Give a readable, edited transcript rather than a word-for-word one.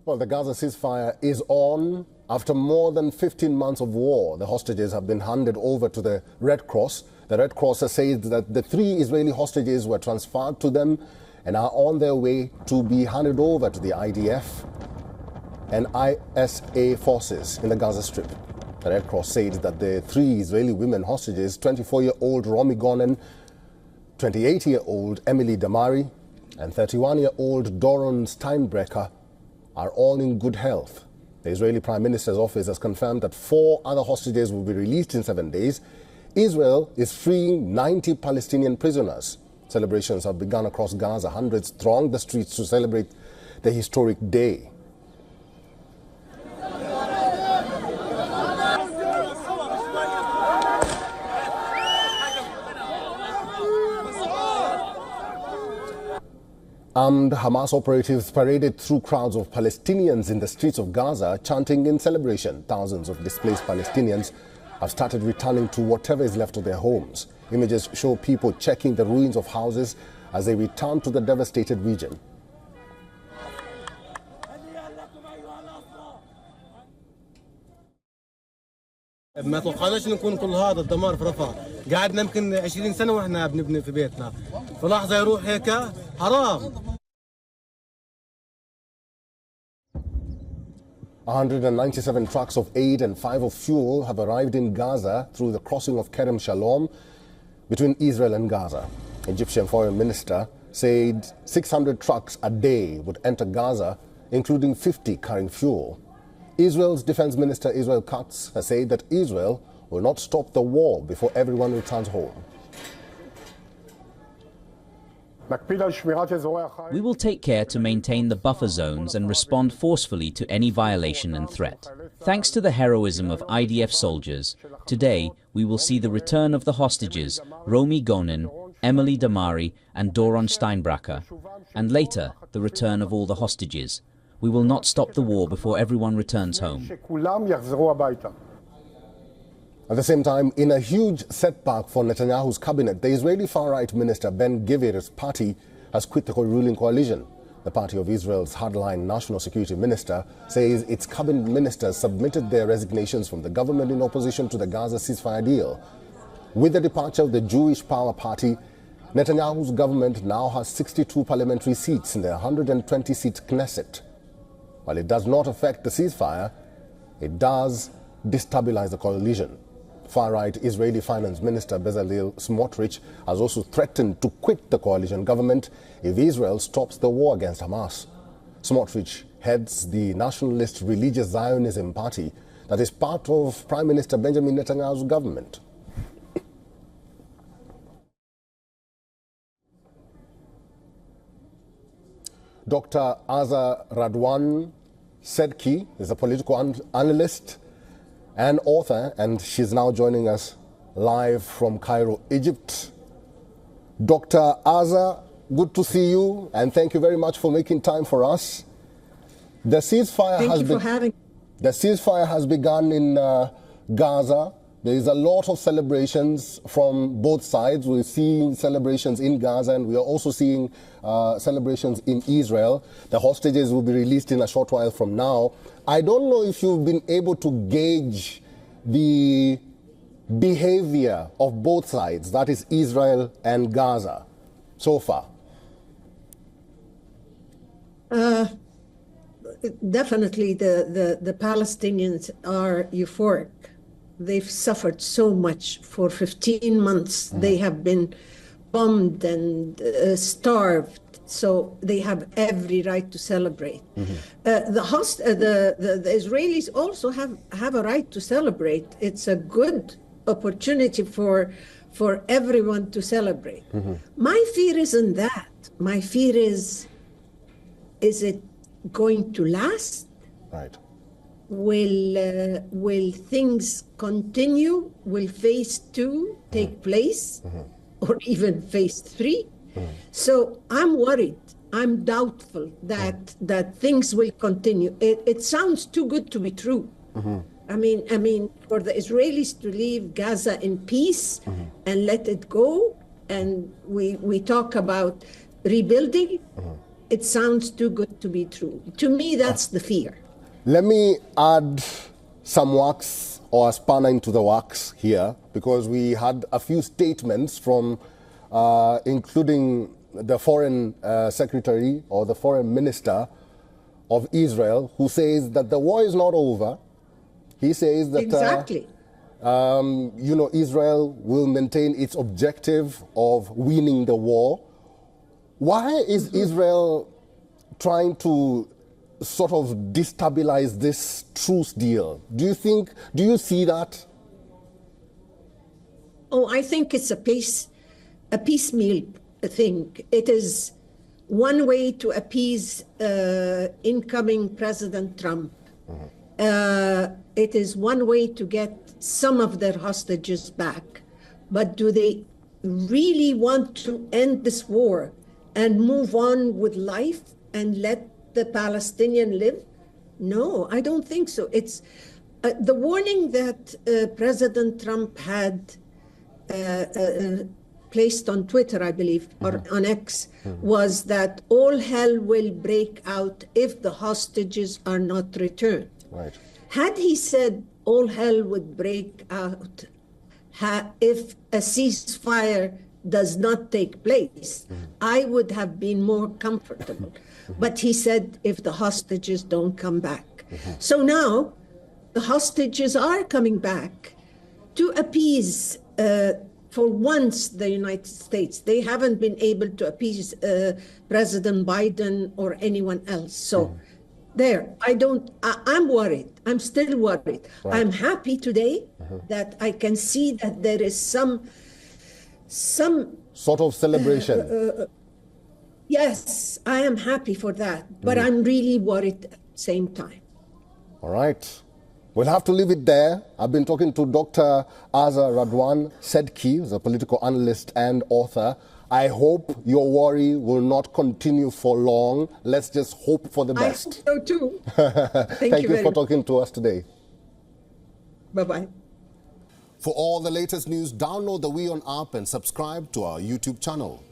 Well, the Gaza ceasefire is on. After more than 15 months of war, the hostages have been handed over to the Red Cross. The Red Cross has said that the 3 Israeli hostages were transferred to them and are on their way to be handed over to the IDF and ISA forces in the Gaza Strip. The Red Cross said that the 3 Israeli women hostages, 24-year-old Romy Gonen, 28-year-old Emily Damari, and 31-year-old Doron Steinbrecher, are all in good health. The Israeli Prime Minister's office has confirmed that 4 other hostages will be released in 7 days. Israel is freeing 90 Palestinian prisoners. Celebrations have begun across Gaza. Hundreds thronged the streets to celebrate the historic day. Armed Hamas operatives paraded through crowds of Palestinians in the streets of Gaza, chanting in celebration. Thousands of displaced Palestinians have started returning to whatever is left of their homes. Images show people checking the ruins of houses as they return to the devastated region. ما توقعناش نكون كل هذا الدمار في رفح. قعدنا يمكن 20 سنة واحنا بنبني في بيتنا. في لحظة يروح هيك حرام. 197 trucks of aid and 5 of fuel have arrived in Gaza through the crossing of Kerem Shalom between Israel and Gaza. Egyptian Foreign Minister said 600 trucks a day would enter Gaza, including 50 carrying fuel. Israel's Defense Minister Israel Katz has said that Israel will not stop the war before everyone returns home. We will take care to maintain the buffer zones and respond forcefully to any violation and threat. Thanks to the heroism of IDF soldiers, today we will see the return of the hostages Romy Gonen, Emily Damari and Doron Steinbrecher, and later the return of all the hostages. We will not stop the war before everyone returns home. At the same time, in a huge setback for Netanyahu's cabinet, the Israeli far-right minister Ben-Gvir's party has quit the ruling coalition. The party of Israel's hardline national security minister says its cabinet ministers submitted their resignations from the government in opposition to the Gaza ceasefire deal. With the departure of the Jewish Power Party, Netanyahu's government now has 62 parliamentary seats in the 120-seat Knesset. While it does not affect the ceasefire, it does destabilize the coalition. Far-right Israeli Finance Minister Bezalel Smotrich has also threatened to quit the coalition government if Israel stops the war against Hamas. Smotrich heads the nationalist Religious Zionism Party that is part of Prime Minister Benjamin Netanyahu's government. Dr. Aza Radwan Sedki is a political analyst and author, and she's now joining us live from Cairo, Egypt. Dr. Aza, good to see you, and thank you very much for making time for us. The ceasefire has begun in Gaza. There is a lot of celebrations from both sides. We're seeing celebrations in Gaza, and we are also seeing celebrations in Israel. The hostages will be released in a short while from now. I don't know if you've been able to gauge the behavior of both sides, that is Israel and Gaza, so far. Definitely the Palestinians are euphoric. They've suffered so much for 15 months. They have been bombed and starved, so they have every right to celebrate. The Israelis also have a right to celebrate. It's a good opportunity for everyone to celebrate. My fear isn't that. My fear is it going to last? Right. Will things continue? Will phase 2 take place? Or even phase 3? So I'm worried. I'm doubtful that things will continue. It sounds too good to be true. I mean, for the Israelis to leave Gaza in peace and let it go, and we talk about rebuilding, it sounds too good to be true. To me, that's the fear. Let me add some wax or a spanner into the wax here, because we had a few statements from including the foreign secretary or the foreign minister of Israel, who says that the war is not over. He says that Exactly. Israel will maintain its objective of winning the war. Why is Israel trying to sort of destabilize this truce deal? Do you see that? Oh, I think it's a piecemeal thing. It is one way to appease incoming President Trump. It is one way to get some of their hostages back. But do they really want to end this war and move on with life and let the Palestinian live? No, I don't think so. It's the warning that President Trump had placed on Twitter, I believe, or on X, was that all hell will break out if the hostages are not returned. Right. Had he said all hell would break out if a ceasefire does not take place, I would have been more comfortable. But he said if the hostages don't come back. So now the hostages are coming back to appease, for once, the United States. They haven't been able to appease President Biden or anyone else. So I'm worried. I'm still worried. Right. I'm happy today that I can see that there is some sort of celebration. Yes, I am happy for that, but I'm really worried at the same time. All right. We'll have to leave it there. I've been talking to Dr. Aza Radwan Sedki, who's a political analyst and author. I hope your worry will not continue for long. Let's just hope for the best. I hope so too. Thank you for talking to us today. Bye-bye. For all the latest news, download the WION app and subscribe to our YouTube channel.